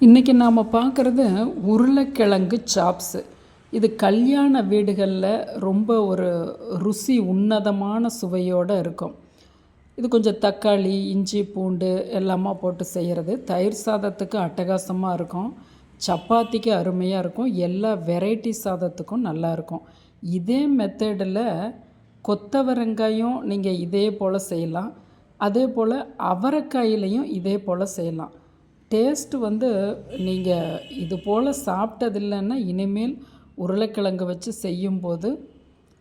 இன்றைக்கி நாம் பார்க்குறது உருளைக்கிழங்கு சாப்ஸு. இது கல்யாண வீடுகளில் ரொம்ப ஒரு ருசி உன்னதமான சுவையோடு இருக்கும். இது கொஞ்சம் தக்காளி, இஞ்சி, பூண்டு எல்லாமே போட்டு செய்கிறது. தயிர் சாதத்துக்கு அட்டகாசமாக இருக்கும், சப்பாத்திக்கு அருமையாக இருக்கும், எல்லா வெரைட்டி சாதத்துக்கும் நல்லாயிருக்கும். இதே மெத்தடில் கொத்தவரங்காயும் நீங்கள் இதே போல் செய்யலாம். அதே போல் அவரைக்காயிலையும் இதே போல் செய்யலாம். டேஸ்ட்டு நீங்கள் இது போல் சாப்பிட்டதில்லைன்னா இனிமேல் உருளைக்கிழங்கு வச்சு செய்யும்போது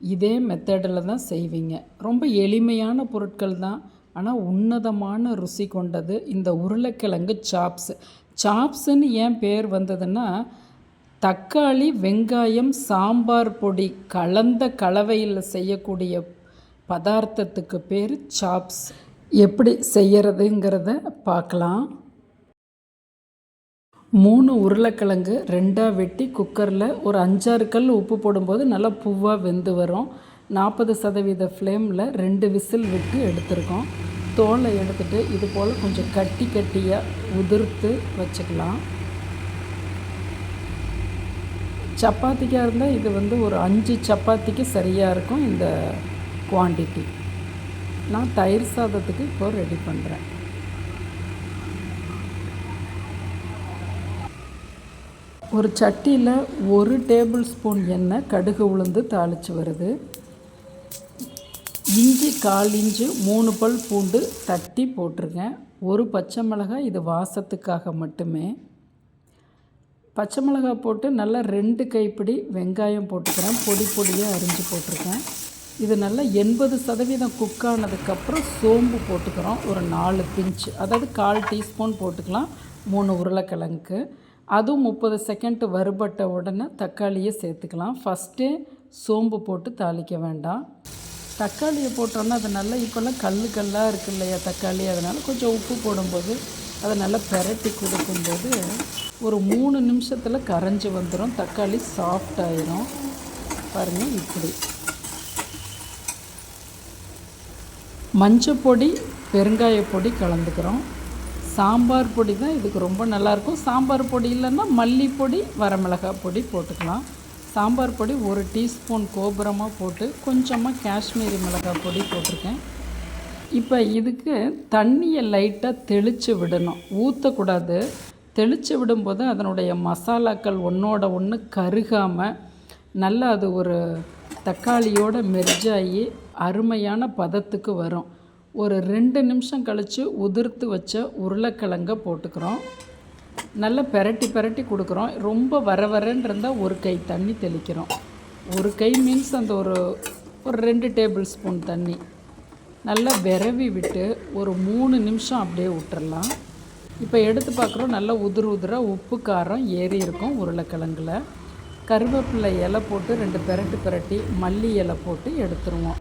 இதே மெத்தடில் தான் செய்வீங்க. ரொம்ப எளிமையான பொருட்கள் தான், ஆனால் உன்னதமான ருசி கொண்டது இந்த உருளைக்கிழங்கு சாப்ஸு. சாப்ஸுன்னு ஏன் பேர் வந்ததுன்னா, தக்காளி, வெங்காயம், சாம்பார் பொடி கலந்த கலவையில் செய்யக்கூடிய பதார்த்தத்துக்கு பேர் சாப்ஸ். எப்படி செய்கிறதுங்கிறத பார்க்கலாம். 3 உருளைக்கிழங்கு 2ஆக வெட்டி குக்கரில் ஒரு 5-6 கல் உப்பு போடும்போது நல்லா பூவாக வெந்து வரும். 40% ஃப்ளேமில் 2 விசில் விட்டு எடுத்துருக்கோம். தோலை எடுத்துகிட்டு இது போல் கொஞ்சம் கட்டியாக உதிர்த்து வச்சுக்கலாம். சப்பாத்திக்காக இருந்தால் இது ஒரு 5 சப்பாத்திக்கு சரியாக இருக்கும் இந்த குவான்டிட்டி. நான் தயிர் சாதத்துக்கு இப்போ ரெடி பண்ணுறேன். ஒரு சட்டியில் 1 டேபிள் ஸ்பூன் எண்ணெய், கடுகு, உளுந்து தாளித்து வருது. இஞ்சி 1/4 இன்ச்சு, 3 பல் பூண்டு தட்டி போட்டிருக்கேன். ஒரு பச்சை மிளகாய், இது வாசத்துக்காக மட்டுமே. பச்சை மிளகாய் போட்டு நல்லா 2 கைப்பிடி வெங்காயம் போட்டுக்கிறேன், பொடியாக அரிஞ்சு போட்டிருக்கேன். இது நல்லா 80% குக் ஆனதுக்கப்புறம் சோம்பு போட்டுக்கிறோம். ஒரு 4 பிஞ்ச், அதாவது 1/4 டீஸ்பூன் போட்டுக்கலாம் 3 உருளைக்கிழங்குக்கு. அதுவும் 30 செகண்ட் வறுபட்ட உடனே தக்காளியை சேர்த்துக்கலாம். ஃபஸ்ட்டே சோம்பு போட்டு தாளிக்க வேண்டாம். தக்காளியை போட்டோன்னா அது நல்லா இப்போல்லாம் கல்லாக இருக்குது இல்லையா தக்காளி, அதனால் கொஞ்சம் உப்பு போடும்போது அதை நல்லா பெரட்டி கொடுக்கும்போது ஒரு 3 நிமிஷத்தில் கரைஞ்சி வந்துடும். தக்காளி சாஃப்ட் ஆயிரும். பாருங்கள், இப்படி. மஞ்சள் பொடி, பெருங்காய பொடி கலந்துக்கிறோம். சாம்பார் பொடி தான் இதுக்கு ரொம்ப நல்லாயிருக்கும். சாம்பார் பொடி இல்லைன்னா மல்லிப்பொடி, வரமிளகாய் பொடி போட்டுக்கலாம். சாம்பார் பொடி 1 டீஸ்பூன் கோபுரமாக போட்டு கொஞ்சமாக காஷ்மீரி மிளகாய் பொடி போட்டிருக்கேன். இப்போ இதுக்கு தண்ணியை லைட்டாக தெளித்து விடணும், ஊற்றக்கூடாது. தெளித்து விடும்போது அதனுடைய மசாலாக்கள் ஒன்றோட ஒன்று கருகாமல் நல்லா அது ஒரு தக்காளியோடு மெர்ஜாகி அருமையான பதத்துக்கு வரும். ஒரு 2 நிமிஷம் கழித்து உதிர்த்து வச்ச உருளைக்கிழங்க போட்டுக்கிறோம். நல்லா பெரட்டி கொடுக்குறோம். ரொம்ப வரன்னு இருந்தால் 1 கை தண்ணி தெளிக்கிறோம். 1 கை மீன்ஸ் அந்த ஒரு 2 டேபிள் ஸ்பூன் தண்ணி நல்லா விரவி விட்டு ஒரு 3 நிமிஷம் அப்படியே விட்டுறலாம். இப்போ எடுத்து பார்க்குறோம், நல்லா உதிராக உப்பு காரம் ஏறி இருக்கும் உருளைக்கிழங்குல. கருவேப்பிலை இலை போட்டு 2 பெரட்டி மல்லி இலை போட்டு எடுத்துருவோம்.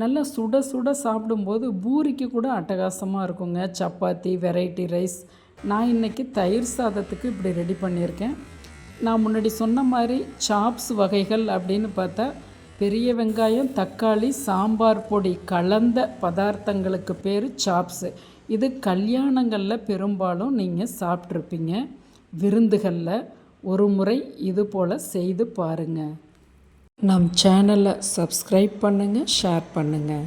நல்லா சுட சாப்பிடும்போது பூரிக்கு கூட அட்டகாசமாக இருக்குங்க. Chapati, variety rice. நான் இன்றைக்கி தயிர் சாதத்துக்கு இப்படி ரெடி பண்ணியிருக்கேன். நான் முன்னாடி சொன்ன மாதிரி சாப்ஸ் வகைகள் அப்படின்னு பார்த்தா பெரிய வெங்காயம், தக்காளி, சாம்பார் பொடி கலந்த பதார்த்தங்களுக்கு பேர் சாப்ஸு. இது கல்யாணங்களில் பெரும்பாலும் நீங்கள் சாப்பிட்ருப்பீங்க. விருந்துகளில் ஒரு முறை இது போல் செய்து பாருங்கள். நம் சேனலை சப்ஸ்கிரைப் பண்ணுங்கள், ஷேர் பண்ணுங்கள்.